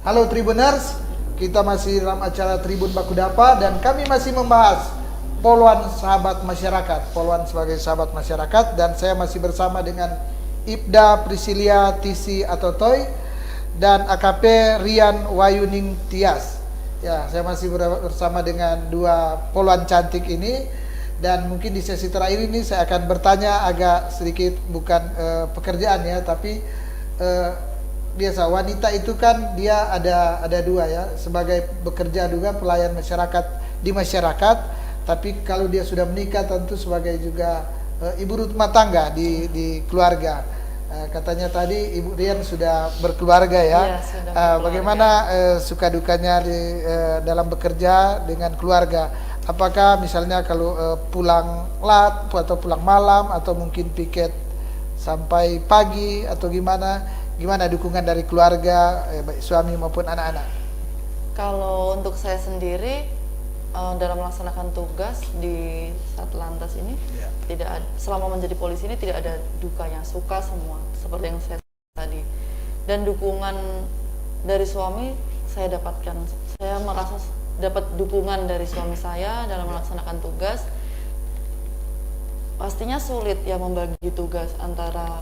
Halo Tribuners, kita masih dalam acara Tribun Bakudapa dan kami masih membahas Poluan Sahabat Masyarakat, Poluan sebagai sahabat masyarakat, dan saya masih bersama dengan Ibda Priscilia Tisi Atotoy dan AKP Rian Wayuning Tias. Ya, saya masih bersama dengan dua poluan cantik ini, dan mungkin di sesi terakhir ini saya akan bertanya agak sedikit bukan pekerjaan ya, tapi biasa wanita itu kan dia ada dua ya, sebagai bekerja juga pelayan masyarakat di masyarakat, tapi kalau dia sudah menikah tentu sebagai juga ibu rumah tangga di keluarga. Katanya tadi Ibu Rian sudah berkeluarga ya. Iya, sudah berkeluarga. Bagaimana suka dukanya dalam bekerja dengan keluarga? Apakah misalnya kalau pulang lat atau pulang malam atau mungkin piket sampai pagi atau gimana? Gimana dukungan dari keluarga, baik suami maupun anak-anak? Kalau untuk saya sendiri dalam melaksanakan tugas di Satlantas ini, tidak ada, selama menjadi polisi ini tidak ada duka, yang suka semua seperti yang saya tadi. Dan dukungan dari suami saya dapatkan, saya merasa dapat dukungan dari suami saya dalam melaksanakan tugas. Pastinya sulit ya membagi tugas antara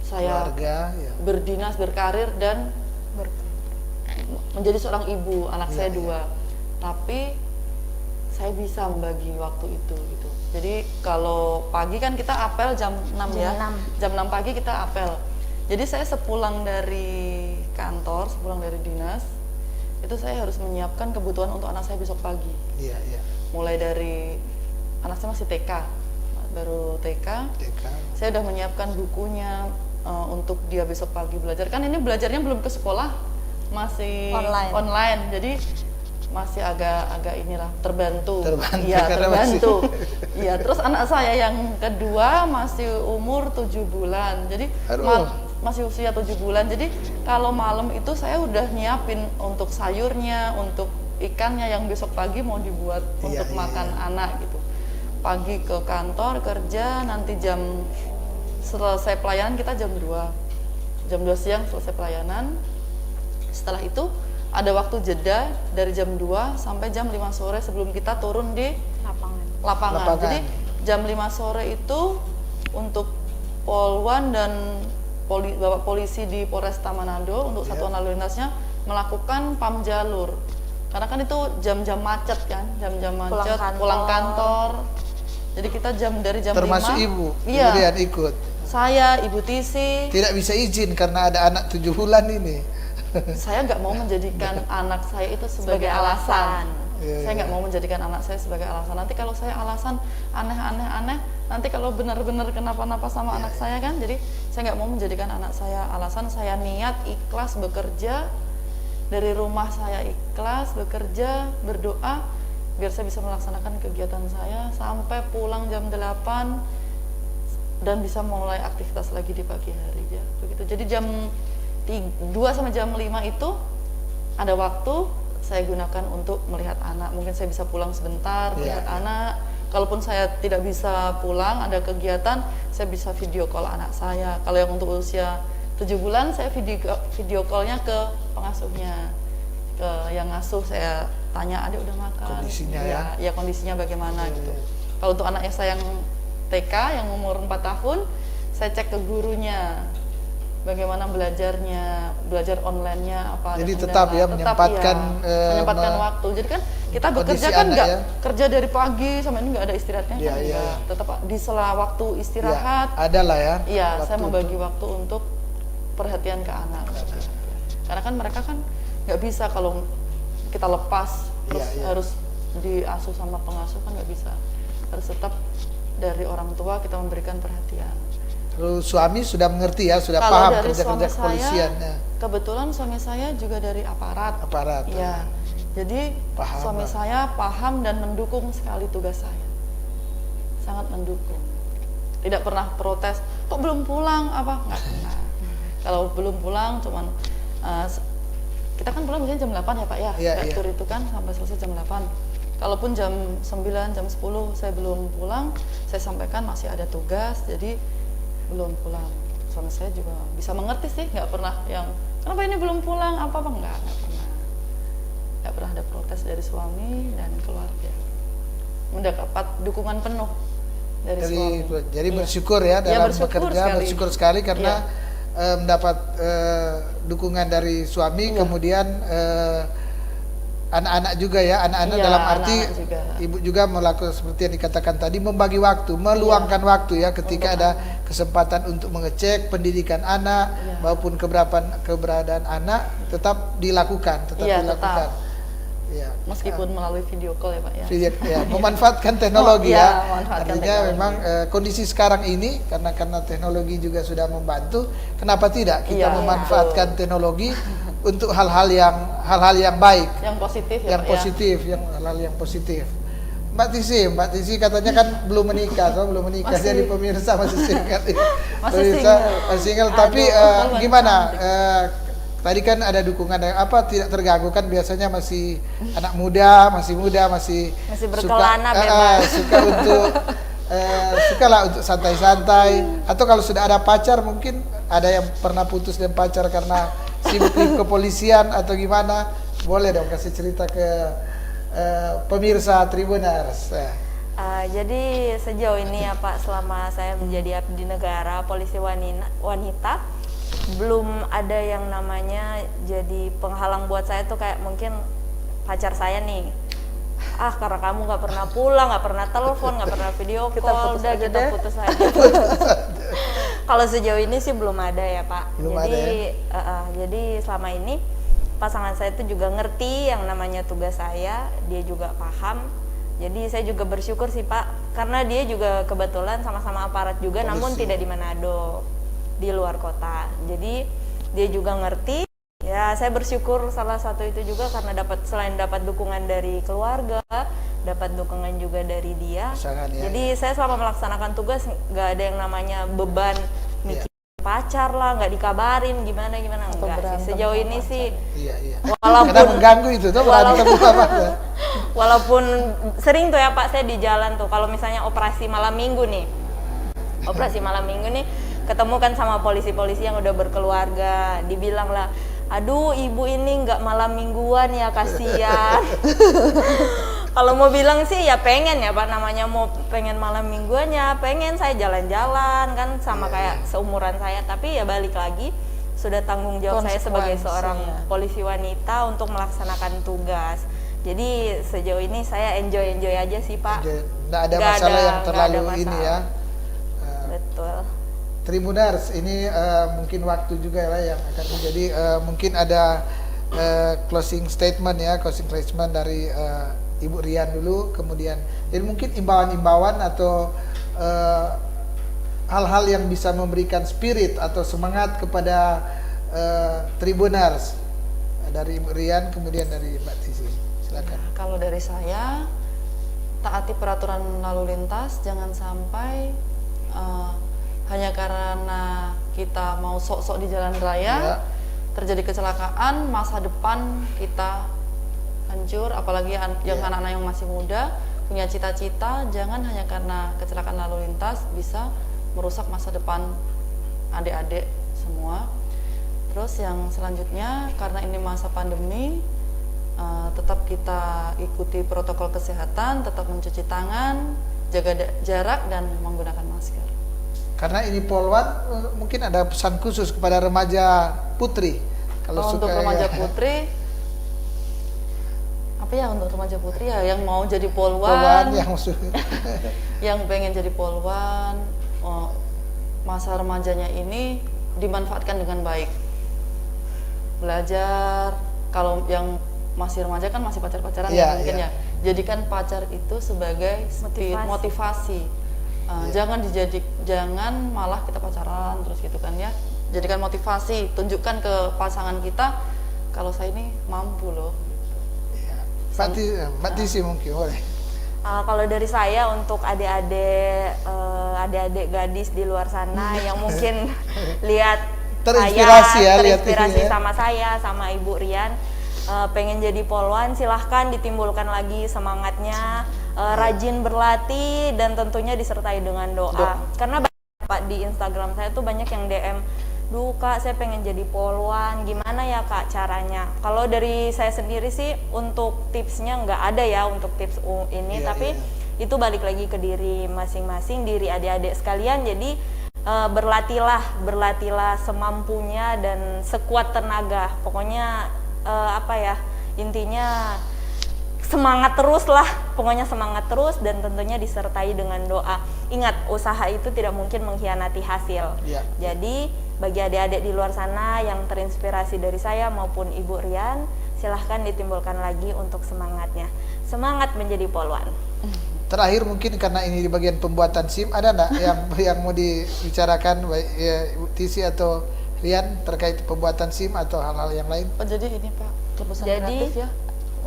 saya Keluarga, ya. berdinas, berkarir, dan menjadi seorang ibu. Anak saya dua, tapi saya bisa membagi waktu itu gitu. Jadi kalau pagi kan kita apel jam 6 ya. Jam 6 pagi kita apel. Jadi saya sepulang dari kantor, sepulang dari dinas, itu saya harus menyiapkan kebutuhan untuk anak saya besok pagi. Iya, iya. Mulai dari anak saya masih TK, baru TK. Saya udah menyiapkan bukunya untuk dia besok pagi belajar. Kan ini belajarnya belum ke sekolah, masih online. Jadi masih agak inilah terbantu. Iya, terbantu. Iya, terus anak saya yang kedua masih umur 7 bulan. Jadi masih usia 7 bulan. Jadi kalau malam itu saya udah nyiapin untuk sayurnya, untuk ikannya yang besok pagi mau dibuat untuk makan anak gitu. Pagi ke kantor kerja, nanti selesai pelayanan kita jam 2. Jam 2 siang selesai pelayanan. Setelah itu ada waktu jeda dari jam 2 sampai jam 5 sore sebelum kita turun di lapangan. Jadi jam 5 sore itu untuk Polwan dan Bapak Polisi di Polresta Manado untuk Satuan Lalu Lintasnya melakukan pam jalur. Karena kan itu jam-jam macet kan, jam-jam macet, pulang kantor. Jadi kita dari jam 5. Termasuk Ibu? Iya. Kemudian ikut? Saya, Ibu Tisi. Tidak bisa izin karena ada anak 7 bulan ini. Saya nggak mau menjadikan anak saya itu sebagai alasan. Saya nggak mau menjadikan anak saya sebagai alasan. Nanti kalau saya alasan aneh, nanti kalau benar-benar kenapa-napa sama anak saya kan, jadi saya nggak mau menjadikan anak saya alasan. Saya niat ikhlas bekerja dari rumah, saya ikhlas bekerja, berdoa biar saya bisa melaksanakan kegiatan saya sampai pulang jam 8 dan bisa mulai aktivitas lagi di pagi hari ya. Begitu. Jadi jam 2 sampai jam 5 itu ada waktu saya gunakan untuk melihat anak. Mungkin saya bisa pulang sebentar, melihat anak. Kalaupun saya tidak bisa pulang, ada kegiatan, saya bisa video call anak saya. Kalau yang untuk usia 7 bulan, saya video callnya ke pengasuhnya. Ke yang ngasuh, saya tanya, adik udah makan? Kondisinya ya kondisinya bagaimana gitu. Kalau untuk anaknya saya yang TK, yang umur 4 tahun, saya cek ke gurunya. Bagaimana belajarnya, belajar online-nya apa? Jadi tetap ya menyempatkan waktu. Jadi kan kita bekerja kan nggak kerja dari pagi sampai ini nggak ada istirahatnya kan? Tetap di sela waktu istirahat. Ada lah ya. Iya, saya membagi waktu untuk perhatian ke anak. Karena kan mereka kan nggak bisa kalau kita lepas terus harus diasuh sama pengasuh kan nggak bisa. Harus tetap dari orang tua kita memberikan perhatian. Lalu suami sudah mengerti ya, sudah kalau paham kerja-kerja kepolisiannya. Kebetulan suami saya juga dari aparat. Iya. Jadi paham, suami saya paham dan mendukung sekali tugas saya. Sangat mendukung. Tidak pernah protes, kok belum pulang apa? Nggak pernah. Kalau belum pulang cuman kita kan pulang biasanya jam 8 ya Pak ya. Tur itu kan sampai selesai jam 8. Kalaupun jam 9, jam 10 saya belum pulang, saya sampaikan masih ada tugas, jadi belum pulang. Suami saya juga bisa mengerti sih, nggak pernah yang kenapa ini belum pulang, apa-apa, nggak pernah. nggak pernah ada protes dari suami dan keluarga. Mendapat dukungan penuh dari suami. Jadi Iya. bersyukur ya dalam bersyukur bekerja, sekali. bersyukur sekali karena mendapat dukungan dari suami, kemudian anak-anak juga ya, anak-anak Iya, dalam arti anak-anak juga. ibu juga melakukan seperti yang dikatakan tadi, membagi waktu, meluangkan waktu ya ketika ada kesempatan untuk mengecek pendidikan anak maupun keberadaan anak tetap dilakukan, Iya, dilakukan. tetap. Ya. Meskipun melalui video call ya Pak ya. Ya, memanfaatkan teknologi Iya, ya. memanfaatkan Artinya teknologi. memang kondisi sekarang ini karena teknologi juga sudah membantu, kenapa tidak kita Iya, memanfaatkan teknologi untuk hal-hal yang baik, Yang positif ya yang Pak positif, hal-hal yang positif. Mbak Tisi katanya kan belum menikah, Masih. jadi pemirsa masih single. Masih Pemirsa single. masih single, Aduh, tapi perempuan gimana? cantik. Tadi kan ada dukungan tidak terganggu kan, biasanya masih anak muda, masih berkelana suka untuk sukalah untuk santai-santai, atau kalau sudah ada pacar mungkin ada yang pernah putus dengan pacar karena sibuk di kepolisian atau gimana, boleh dong kasih cerita ke pemirsa Tribuners. Jadi sejauh ini ya Pak, selama saya menjadi abdi negara polisi wanita, belum ada yang namanya jadi penghalang buat saya tuh kayak mungkin pacar saya nih, karena kamu nggak pernah pulang, nggak pernah telepon, nggak pernah video Kita call, putus udah aja kita deh. putus aja. Kalau sejauh ini sih belum ada ya Pak. Belum ada Jadi selama ini pasangan saya itu juga ngerti yang namanya tugas saya, dia juga paham. Jadi saya juga bersyukur sih Pak, karena dia juga kebetulan sama-sama aparat juga, Polisi. namun tidak di Manado, di luar kota. Jadi dia juga ngerti. Ya saya bersyukur salah satu itu juga karena selain dapat dukungan dari keluarga, dapat dukungan juga dari dia. Pasangan, ya, Jadi saya selama melaksanakan tugas nggak ada yang namanya beban mikir pacar lah, nggak dikabarin gimana Atau enggak berantem sih. Sejauh sama ini pacar. sih Iya. Walaupun- Karena mengganggu itu tuh berantem apa. walaupun sering tuh ya Pak, saya di jalan tuh kalau misalnya operasi malam minggu nih, ketemu kan sama polisi-polisi yang udah berkeluarga, dibilang lah, aduh ibu ini nggak malam mingguan ya, kasihan. Kalau mau bilang sih ya pengen ya Pak, namanya mau pengen malam mingguan ya pengen saya jalan-jalan kan sama kayak seumuran saya, tapi ya balik lagi sudah tanggung jawab saya sebagai seorang polisi wanita untuk melaksanakan tugas. Jadi sejauh ini saya enjoy aja sih Pak. Nggak ada masalah yang terlalu ini ya. Betul. Tribuners, ini mungkin waktu juga lah yang akan menjadi mungkin ada closing statement dari Ibu Rian dulu, kemudian jadi mungkin imbauan-imbauan atau hal-hal yang bisa memberikan spirit atau semangat kepada Tribuners dari Ibu Rian, kemudian dari Mbak Tisi. Silakan. Kalau dari saya, taati peraturan lalu lintas, jangan sampai hanya karena kita mau sok-sok di jalan raya terjadi kecelakaan, masa depan kita hancur. Apalagi yang anak-anak yang masih muda punya cita-cita, jangan hanya karena kecelakaan lalu lintas bisa merusak masa depan adik-adik semua. Terus yang selanjutnya, karena ini masa pandemi, tetap kita ikuti protokol kesehatan, tetap mencuci tangan, jaga jarak, dan menggunakan masker. Karena ini Polwan, mungkin ada pesan khusus kepada remaja putri. Kalau untuk remaja putri, apa ya untuk remaja putri ya yang mau jadi polwan, yang pengen jadi polwan, masa remajanya ini dimanfaatkan dengan baik. Belajar, kalau yang masih remaja kan masih pacar-pacaran mungkin ya. Jadikan pacar itu sebagai motivasi. Jangan malah kita pacaran terus gitu kan ya. Jadikan motivasi, tunjukkan ke pasangan kita kalau saya ini mampu loh. Mbak Tisi mungkin boleh. Kalau dari saya untuk adik-adik gadis di luar sana yang mungkin lihat terinspirasi sama saya, sama Ibu Rian, pengen jadi polwan, silahkan ditimbulkan lagi semangatnya, rajin berlatih dan tentunya disertai dengan doa. Karena Pak di Instagram saya tuh banyak yang DM duh Kak saya pengen jadi polwan, gimana ya Kak caranya? Kalau dari saya sendiri sih untuk tipsnya nggak ada ya untuk tips ini, Iya, tapi iya. itu balik lagi ke diri masing-masing, diri adik-adik sekalian. Jadi berlatihlah semampunya dan sekuat tenaga. Pokoknya apa ya, intinya semangat terus lah, pokoknya semangat terus dan tentunya disertai dengan doa. Ingat, usaha itu tidak mungkin mengkhianati hasil. Ya. Jadi bagi adik-adik di luar sana yang terinspirasi dari saya maupun Ibu Rian, silahkan ditimbulkan lagi untuk semangatnya. Semangat menjadi polwan. Terakhir mungkin karena ini di bagian pembuatan SIM, ada enggak yang mau dibicarakan baik ya, Ibu Tisi atau Rian terkait pembuatan SIM atau hal-hal yang lain? Oh, jadi ini Pak, terobosan Jadi- kreatif ya,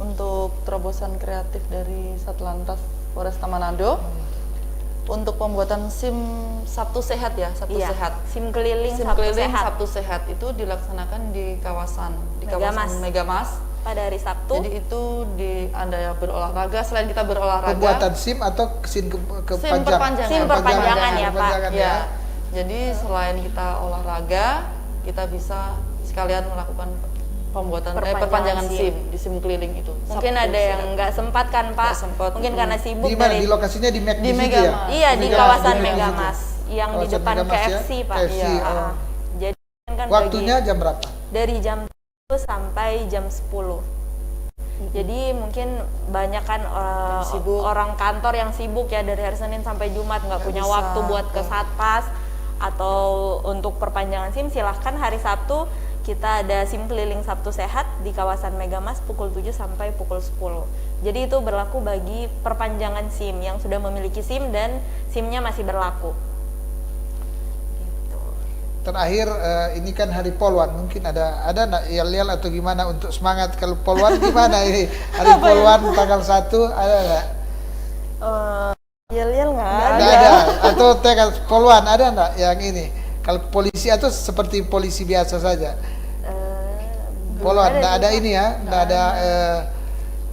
untuk terobosan kreatif dari Satlantas Polresta Manado untuk pembuatan SIM Sabtu Sehat ya, Sabtu Iya, Sehat. SIM keliling, SIM Sabtu keliling Sehat. Sabtu Sehat itu dilaksanakan di kawasan Megamas. Megamas. Pada hari Sabtu. Jadi itu di Anda berolahraga, selain kita berolahraga, Pembuatan SIM atau SIM SIM perpanjangan. SIM perpanjangan ya, Pak. Perpanjangan ya. Jadi selain kita olahraga, kita bisa sekalian melakukan pembuatan Perpanjangan perpanjangan SIM. SIM di SIM keliling itu. Mungkin Sabtu ada yang Sehat. nggak sempat kan Pak? Nggak sempat. Mungkin karena sibuk Di mana? dari Di lokasinya di McD Di situ Megamas. ya? iya di Megamas, kawasan di Megamas yang di Kawasan depan Megamas ya? KFC Pak. KFC, Iya. oh. Jadi kan Waktunya jam berapa? dari jam 1 sampai jam 10. Jadi mungkin banyak kan sibuk. orang kantor yang sibuk ya dari hari Senin sampai Jumat nggak punya bisa. waktu buat ke Satpas atau untuk perpanjangan SIM. Silahkan hari Sabtu kita ada SIM keliling Sabtu Sehat di kawasan Megamas pukul 7 sampai pukul 10. Jadi itu berlaku bagi perpanjangan SIM yang sudah memiliki SIM dan SIM-nya masih berlaku. Gitu. Terakhir ini kan hari Polwan, mungkin ada enggak yel-yel atau gimana untuk semangat kalau Polwan gimana ini? Hari Polwan tanggal 1 ada enggak? Yel-yel nggak Enggak ada. Atau tanggal Polwan ada enggak yang ini? Kalau polisi atau seperti polisi biasa saja? Polwan enggak ada ini ya, enggak ada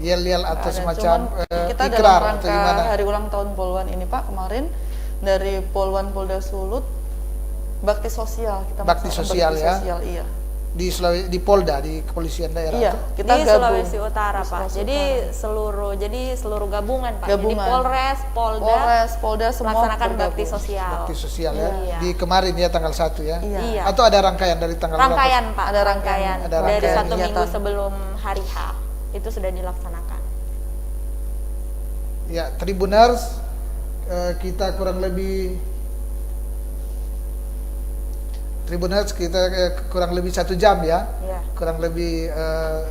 yel-yel atau Ada, semacam cuman kita dalam ikrar atau rangka gimana? hari ulang tahun Polwan ini Pak, kemarin dari Polwan Polda Sulut bakti sosial kita Bakti melaksanakan sosial bakti ya? sosial, iya. Di Sulawesi, di Polda, di kepolisian daerah. Iya, atau? kita di gabung. Sulawesi Utara Di Pak. Sulawesi Jadi Utara. seluruh gabungan Pak. Gabungan. Jadi Polres, Polda Polres, Polda semua melaksanakan bergabung. bakti sosial. Bakti sosial ya. Iya. Di kemarin ya tanggal 1 ya. Iya. Iya. Atau ada rangkaian dari tanggal berapa? Rangkaian Pak. Ada rangkaian. Ada Dari rangkaian satu minggu kegiatan. sebelum hari H itu sudah dilaksanakan. Ya, Tribuners, kita kurang lebih kurang lebih 1 jam ya. Iya. Kurang lebih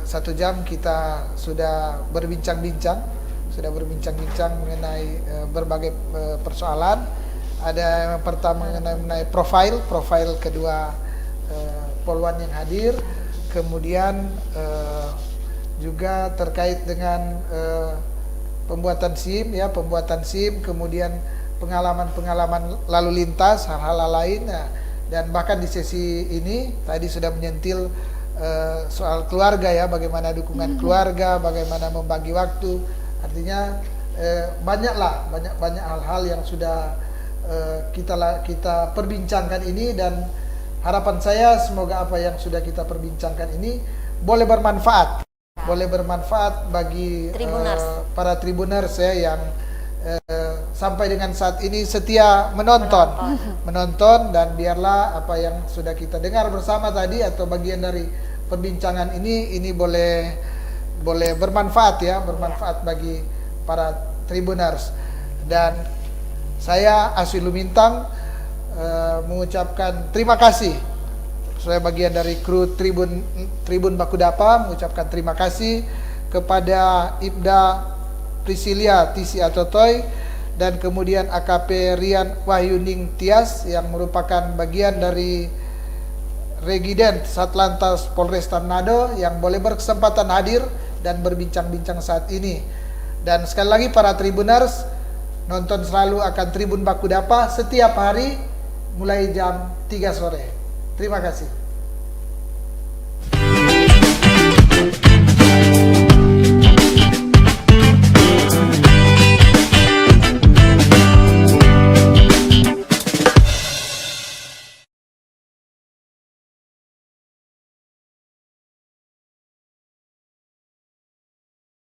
1 jam kita sudah berbincang-bincang mengenai berbagai persoalan. Ada yang pertama mengenai profil kedua polwan yang hadir, kemudian juga terkait dengan pembuatan SIM, kemudian pengalaman lalu lintas, hal-hal lain. Nah, dan bahkan di sesi ini tadi sudah menyentil soal keluarga ya, bagaimana dukungan keluarga, bagaimana membagi waktu. Artinya banyak hal-hal yang sudah kita perbincangkan ini, dan harapan saya semoga apa yang sudah kita perbincangkan ini boleh bermanfaat bagi Tribuners. para Tribuners ya yang sampai dengan saat ini setia menonton, dan biarlah apa yang sudah kita dengar bersama tadi atau bagian dari perbincangan ini boleh bermanfaat bagi para Tribuners. Dan saya Aswi Lumintang mengucapkan terima kasih. Saya bagian dari kru Tribun Bakudapa mengucapkan terima kasih kepada Ibda Priscilia Tisi Atotoy dan kemudian AKP Rian Wahyuning Tias yang merupakan bagian dari Regiden Satlantas Polresta Manado yang boleh berkesempatan hadir dan berbincang-bincang saat ini. Dan sekali lagi para Tribuners, nonton selalu akan Tribun Bakudapa setiap hari mulai jam 3 sore. Terima kasih.